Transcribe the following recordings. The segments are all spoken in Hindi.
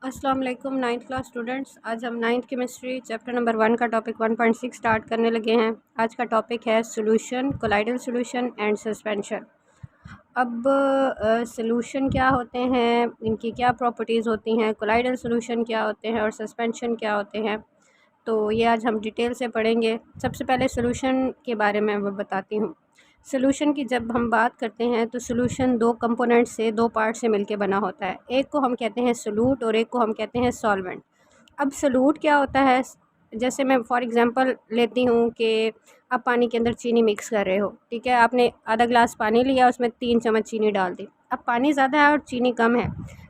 अस्सलाम वालेकुम नाइन्थ क्लास स्टूडेंट्स। आज हम नाइन्थ केमिस्ट्री चैप्टर नंबर 1 का टॉपिक 1.6 स्टार्ट करने लगे हैं। आज का टॉपिक है solution, colloidal solution and suspension. अब सोल्यूशन क्या होते हैं, इनकी क्या प्रॉपर्टीज़ होती हैं, कोलाइडल सोल्यूशन क्या होते हैं और सस्पेंशन क्या होते हैं, तो ये आज हम डिटेल से पढ़ेंगे। सबसे पहले सोल्यूशन के बारे में मैं बताती हूँ। सोल्यूशन की जब हम बात करते हैं तो सोल्यूशन दो कंपोनेंट से, दो पार्ट से मिलके बना होता है। एक को हम कहते हैं सोल्यूट और एक को हम कहते हैं सॉल्वेंट। अब सोल्यूट क्या होता है, जैसे मैं फॉर एग्जांपल लेती हूँ कि आप पानी के अंदर चीनी मिक्स कर रहे हो, ठीक है। आपने आधा ग्लास पानी लिया, उसमें 3 चम्मच चीनी डाल दी। अब पानी ज़्यादा है और चीनी कम है,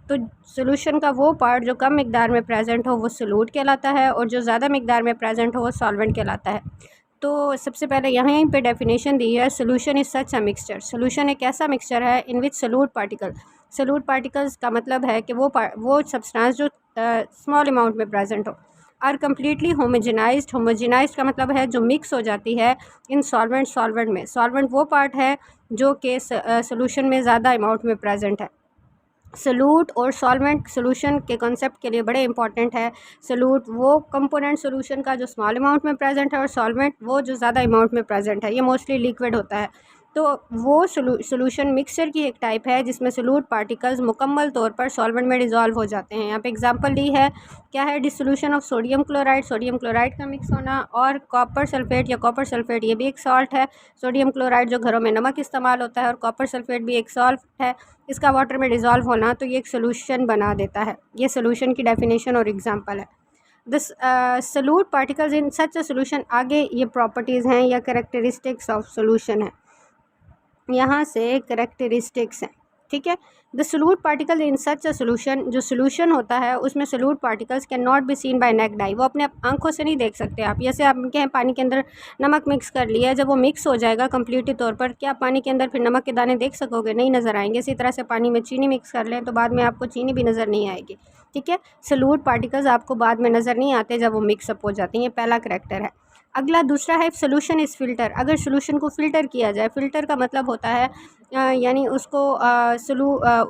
तो सोल्यूशन का वो पार्ट जो कम मिकदार में प्रेजेंट हो वो सोल्यूट कहलाता है और जो ज़्यादा मिकदार में प्रेजेंट हो वो सॉल्वेंट कहलाता है। तो सबसे पहले यहीं पे डेफिनेशन दी है, solution is such a mixture. Solution एक ऐसा मिक्सचर है इन विच सोल्यूट पार्टिकल, सोल्यूट पार्टिकल्स का मतलब है कि वो सब्सटेंस जो स्मॉल अमाउंट में प्रेजेंट हो, आर कम्प्लीटली होमोजेनाइज्ड। होमोजेनाइज्ड का मतलब है जो मिक्स हो जाती है इन सॉल्वेंट। सॉल्वेंट में सॉल्वेंट वो पार्ट है जो कि सोल्यूशन में ज़्यादा अमाउंट में प्रेजेंट है। सोल्यूट और सॉल्वेंट सोल्यूशन के कॉन्सेप्ट के लिए बड़े इंपॉर्टेंट है। सोल्यूट वो कंपोनेंट सोल्यूशन का जो स्मॉल अमाउंट में प्रेजेंट है और सॉल्वेंट वो जो ज़्यादा अमाउंट में प्रेजेंट है। ये मोस्टली लिक्विड होता है। तो वो सोल्यूशन मिक्सचर की एक टाइप है जिसमें सोल्यूट पार्टिकल्स मुकम्मल तौर पर सॉल्वेंट में डिज़ोल्व हो जाते हैं। यहाँ पे एग्जांपल ली है, क्या है, dissolution of sodium chloride, sodium chloride का मिक्स होना, और कॉपर सल्फेट या कॉपर सल्फेट, ये भी एक सॉल्ट है। सोडियम क्लोराइड जो घरों में नमक इस्तेमाल होता है और कॉपर सल्फेट भी एक सॉल्ट है, इसका वाटर में डिज़ोल्व होना, तो ये एक सोल्यूशन बना देता है। ये सोल्यूशन की डेफिनेशन और एग्जांपल है। This solute particles in such a solution, आगे ये प्रॉपर्टीज़ हैं या कैरेक्टरिस्टिक्स ऑफ सोल्यूशन है, यहाँ से कैरेक्टरिस्टिक्स हैं, ठीक है। The solute particle in such a solution, जो सोल्यूशन होता है उसमें solute particles can not be seen by naked eye, वो अपने आंखों से नहीं देख सकते आप। जैसे आप कहें पानी के अंदर नमक मिक्स कर लिया, जब वो मिक्स हो जाएगा कम्प्लीटली तौर पर, क्या आप पानी के अंदर फिर नमक के दाने देख सकोगे? नहीं नज़र आएंगे। इसी तरह से पानी में चीनी मिक्स कर लें तो बाद में आपको चीनी भी नज़र नहीं आएगी, ठीक है। सोल्यूट पार्टिकल्स आपको बाद में नज़र नहीं आते जब वो मिक्सअप हो जाती हैं। ये पहला करैक्टर है। अगला दूसरा है सोल्यूशन इज़ फ़िल्टर। अगर सोल्यूशन को फ़िल्टर किया जाए, फ़िल्टर का मतलब होता है यानी उसको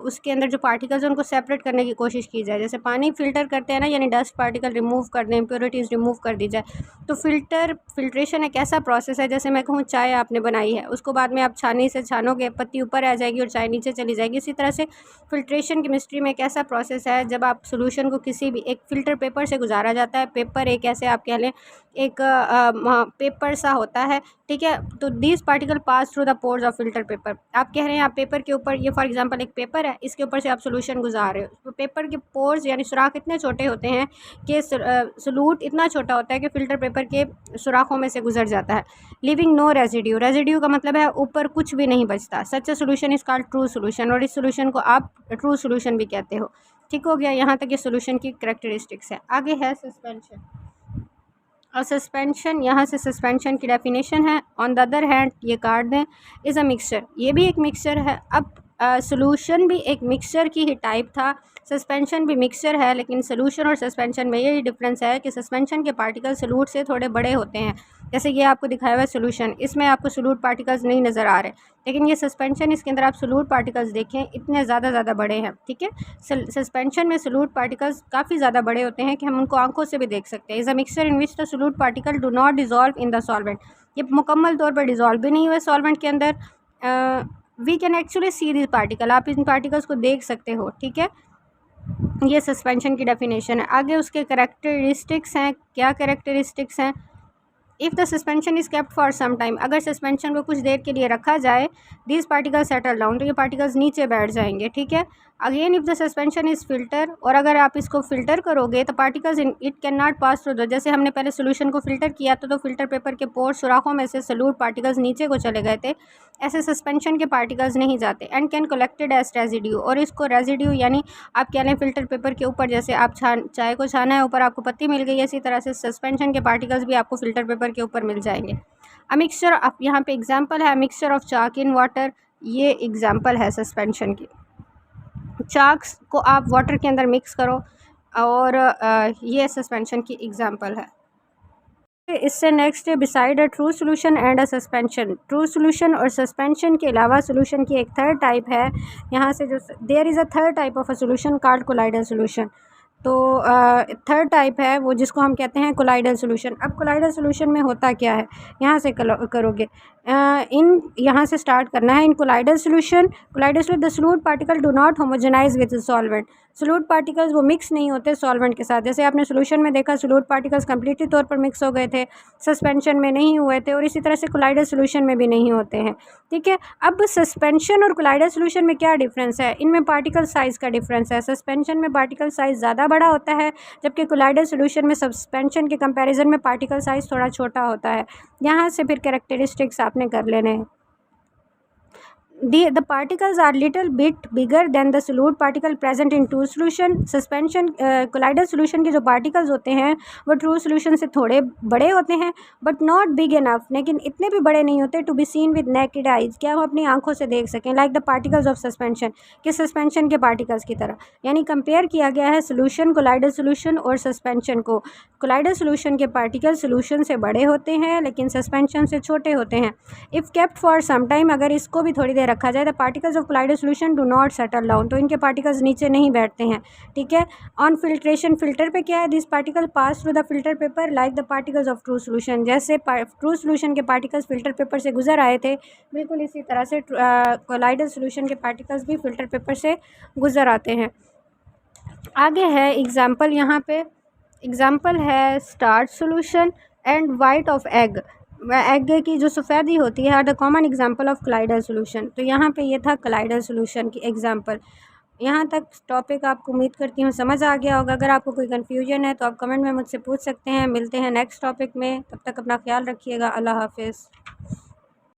उसके अंदर जो पार्टिकल्स हैं उनको सेपरेट करने की कोशिश की जाए। जैसे पानी फ़िल्टर करते हैं ना, यानी डस्ट पार्टिकल रिमूव कर दें, इम्प्योरिटीज़ रिमूव कर दी जाए। तो फ़िल्ट्रेशन एक ऐसा प्रोसेस है, जैसे मैं कहूँ चाय आपने बनाई है, उसको बाद में आप छानी से छानोगे, पत्ती ऊपर आ जाएगी और चाय नीचे चली जाएगी। इसी तरह से फ़िल्ट्रेशन केमिस्ट्री में एक ऐसा प्रोसेस है जब आप सोल्यूशन को किसी भी एक फ़िल्टर पेपर से गुजारा जाता है। पेपर एक ऐसे आप कह लें एक पेपर सा होता है, ठीक है। तो these particle pass through the pores of filter paper. आप कह रहे हैं आप पेपर के ऊपर, ये फॉर एग्जांपल एक पेपर है, इसके ऊपर से आप सोल्यूशन गुजार रहे हो, तो पेपर के पोर्स यानी सुराख इतने छोटे होते हैं कि सोल्यूट इतना छोटा होता है कि फ़िल्टर पेपर के सुराखों में से गुजर जाता है। लिविंग नो रेजिड्यू, रेजिड्यू का मतलब है ऊपर कुछ भी नहीं बचता। Such a solution is called true solution, और इस सोल्यूशन को आप ट्रू सोल्यूशन भी कहते हो। ठीक हो गया, यहाँ तक ये सोल्यूशन की कैरेक्टरिस्टिक्स है। आगे है सस्पेंशन। और सस्पेंशन, यहाँ से सस्पेंशन की डेफिनेशन है, ऑन द अदर हैंड, ये काट दें, इज़ अ मिक्सचर, ये भी एक मिक्सचर है। अब सोल्यूशन भी एक मिक्सचर की ही टाइप था, सस्पेंशन भी मिक्सचर है, लेकिन सोल्यूशन और सस्पेंशन में यही डिफरेंस है कि सस्पेंशन के पार्टिकल सोल्यूट से थोड़े बड़े होते हैं। जैसे ये आपको दिखाया हुआ है सोल्यूशन, इसमें आपको सोल्यूट पार्टिकल्स नहीं नज़र आ रहे, लेकिन ये सस्पेंशन, इसके अंदर आप सोल्यूट पार्टिकल्स देखें, इतने ज़्यादा बड़े हैं, ठीक है। सस्पेंशन में सोल्यूट पार्टिकल्स काफ़ी ज़्यादा बड़े होते हैं कि हम उनको आंखों से भी देख सकते हैं। Is a mixture in which the solute particle do not dissolve in the solvent, ये मुकम्मल तौर पर डिजॉल्व भी नहीं हुए सॉल्वेंट के अंदर। We can actually see this particle, आप इन पार्टिकल्स को देख सकते हो, ठीक है। ये सस्पेंशन की डेफिनेशन है। आगे उसके कैरेक्टरिस्टिक्स हैं, क्या कैरेक्टरिस्टिक्स हैं। If the suspension is kept for some time, अगर सस्पेंशन को कुछ देर के लिए रखा जाए, दीज पार्टिकल्स सेटल डाउन, तो ये पार्टिकल्स नीचे बैठ जाएंगे, ठीक है। Again if the suspension is filter, और अगर आप इसको फिल्टर करोगे तो particles in it can not pass through the, जैसे हमने पहले सोल्यूशन को फिल्टर किया तो फिल्टर पेपर के पोर सुराखों में से सोल्यूट पार्टिकल्स नीचे को चले गए थे, ऐसे सस्पेंशन के पार्टिकल्स नहीं जाते। And can collected as residue, और इसको रेजिड्यू यानी आप कह लें फिल्टर पेपर के ऊपर, जैसे आप चाय को छाना है, ऊपर आपको पत्ती मिल गई है, इसी तरह से सस्पेंशन के पार्टिकल्स भी आपको फिल्टर पेपर के ऊपर मिल जाएंगे। अ मिक्सचर, अब यहाँ पे एग्जांपल है, mixture of chalk in water, ये एग्जांपल है सस्पेंशन की। चाक्स को आप वाटर के अंदर मिक्स करो, और ये सस्पेंशन की एग्जांपल है। इससे नेक्स्ट है beside a true solution and a suspension. True solution और सस्पेंशन के अलावा सोल्यूशन की एक थर्ड टाइप है, यहाँ से जो there is a third type of a solution called colloidal solution. तो थर्ड टाइप है वो जिसको हम कहते हैं कोलाइडल सॉल्यूशन। अब कोलाइडल सॉल्यूशन में होता क्या है, यहाँ से करोगे, इन यहाँ से स्टार्ट करना है। In colloidal solution the solute particle do not homogenize with solvent. Solute particles वो मिक्स नहीं होते सॉल्वेंट के साथ। जैसे आपने सोल्यूशन में देखा सोल्यूट पार्टिकल्स कम्प्लीटली तौर पर मिक्स हो गए थे, सस्पेंशन में नहीं हुए थे, और इसी तरह से कोलाइडल सॉल्यूशन में भी नहीं होते हैं। ठीक है, अब सस्पेंशन और कोलाइडल सॉल्यूशन में क्या डिफरेंस है, इनमें पार्टिकल साइज़ का डिफरेंस है। सस्पेंशन में पार्टिकल साइज़ ज़्यादा बड़ा होता है, जबकि कोलाइडल सॉल्यूशन में सस्पेंशन के कंपैरिजन में पार्टिकल साइज़ थोड़ा छोटा होता है। यहाँ से फिर कैरेक्टरिस्टिक्स आपने कर लेने हैं। The particles are little bit bigger than the solute particle present in true solution. Suspension colloidal solution के जो पार्टिकल्स होते हैं वो ट्रू सॉल्यूशन से थोड़े बड़े होते हैं, बट नॉट बिग इनफ, लेकिन इतने भी बड़े नहीं होते to be seen with naked eyes, क्या हम अपनी आंखों से देख सकें, like the particles of suspension, कि सस्पेंशन के पार्टिकल्स की तरह। यानी कंपेयर किया गया है सॉल्यूशन कोलाइडल सॉल्यूशन और सस्पेंशन को। कोलाइडल सॉल्यूशन के पार्टिकल सॉल्यूशन से बड़े होते हैं लेकिन सस्पेंशन से छोटे होते हैं। If kept for some time, अगर इसको भी थोड़ी देर रखा जाए, the particles of colloidal solution do not settle down, तो इनके पार्टिकल्स नीचे नहीं बैठते हैं। ठीक है, ऑन फिल्ट्रेशन, फिल्टर पे क्या है, this particle pass through the filter paper like the particles of true solution. जैसे ट्रू सॉल्यूशन के पार्टिकल्स फिल्टर पेपर से गुजर आए थे, बिल्कुल इसी तरह से कोलाइडल सॉल्यूशन के पार्टिकल्स भी फिल्टर पेपर से गुजर आते हैं। आगे है एग्जाम्पल, यहाँ पे एग्जाम्पल है starch solution and white of egg. Egg की जो सफ़ेदी होती है are the common example of colloidal solution. तो यहाँ पे ये था कोलाइडल सॉल्यूशन की एग्जाम्पल। यहाँ तक टॉपिक आपको उम्मीद करती हूँ समझ आ गया होगा। अगर आपको कोई कन्फ्यूजन है तो आप कमेंट में मुझसे पूछ सकते हैं। मिलते हैं नेक्स्ट टॉपिक में, तब तक अपना ख्याल रखिएगा। अल्लाह हाफिज़।